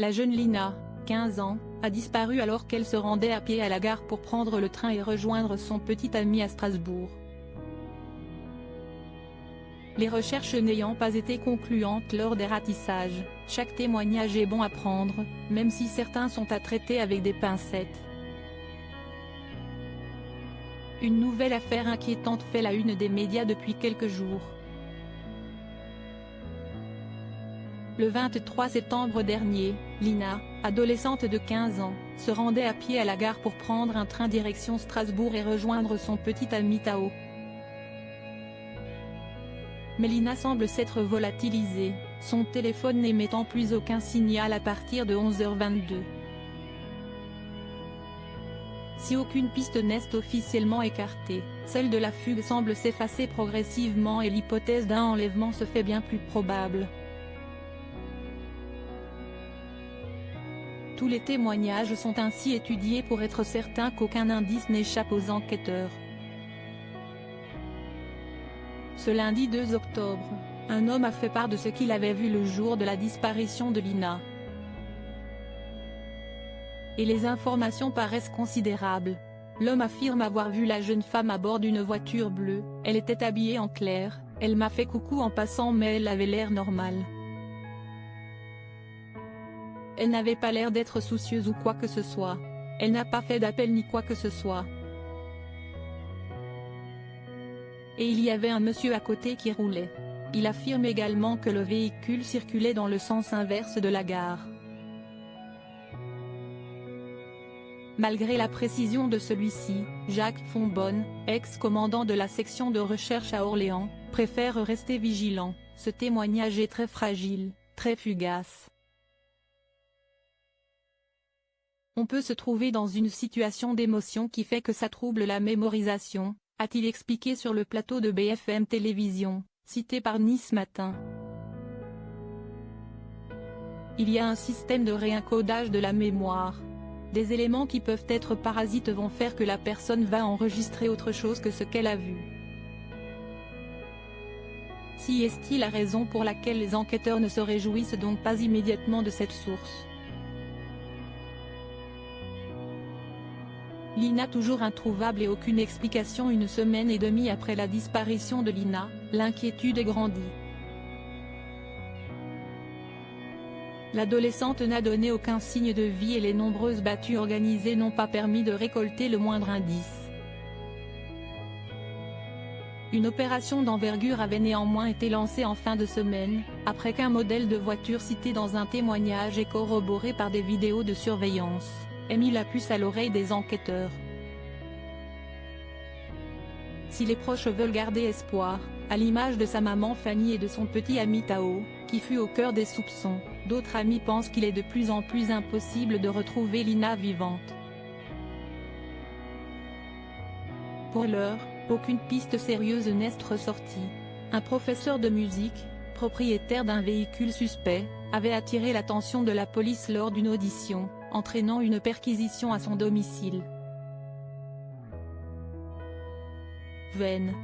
La jeune Lina, 15 ans, a disparu alors qu'elle se rendait à pied à la gare pour prendre le train et rejoindre son petit ami à Strasbourg. Les recherches n'ayant pas été concluantes lors des ratissages, chaque témoignage est bon à prendre, même si certains sont à traiter avec des pincettes. Une nouvelle affaire inquiétante fait la une des médias depuis quelques jours. Le 23 septembre dernier, Lina, adolescente de 15 ans, se rendait à pied à la gare pour prendre un train direction Strasbourg et rejoindre son petit ami Tao. Mais Lina semble s'être volatilisée, son téléphone n'émettant plus aucun signal à partir de 11h22. Si aucune piste n'est officiellement écartée, celle de la fugue semble s'effacer progressivement et l'hypothèse d'un enlèvement se fait bien plus probable. Tous les témoignages sont ainsi étudiés pour être certains qu'aucun indice n'échappe aux enquêteurs. Ce lundi 2 octobre, un homme a fait part de ce qu'il avait vu le jour de la disparition de Lina. Et les informations paraissent considérables. L'homme affirme avoir vu la jeune femme à bord d'une voiture bleue, elle était habillée en clair, elle m'a fait coucou en passant mais elle avait l'air normale. Elle n'avait pas l'air d'être soucieuse ou quoi que ce soit. Elle n'a pas fait d'appel ni quoi que ce soit. Et il y avait un monsieur à côté qui roulait. Il affirme également que le véhicule circulait dans le sens inverse de la gare. Malgré la précision de celui-ci, Jacques Fonbonne, ex-commandant de la section de recherche à Orléans, préfère rester vigilant. Ce témoignage est très fragile, très fugace. On peut se trouver dans une situation d'émotion qui fait que ça trouble la mémorisation, a-t-il expliqué sur le plateau de BFM Télévision, cité par Nice Matin. Il y a un système de réencodage de la mémoire. Des éléments qui peuvent être parasites vont faire que la personne va enregistrer autre chose que ce qu'elle a vu. Si est-il la raison pour laquelle les enquêteurs ne se réjouissent donc pas immédiatement de cette source. Lina toujours introuvable et aucune explication. Une semaine et demie après la disparition de Lina, l'inquiétude est grandie. L'adolescente n'a donné aucun signe de vie et les nombreuses battues organisées n'ont pas permis de récolter le moindre indice. Une opération d'envergure avait néanmoins été lancée en fin de semaine, après qu'un modèle de voiture cité dans un témoignage et corroboré par des vidéos de surveillance ait mis la puce à l'oreille des enquêteurs. Si les proches veulent garder espoir, à l'image de sa maman Fanny et de son petit ami Tao, qui fut au cœur des soupçons, d'autres amis pensent qu'il est de plus en plus impossible de retrouver Lina vivante. Pour l'heure, aucune piste sérieuse n'est ressortie. Un professeur de musique, propriétaire d'un véhicule suspect, avait attiré l'attention de la police lors d'une audition, entraînant une perquisition à son domicile. Veine.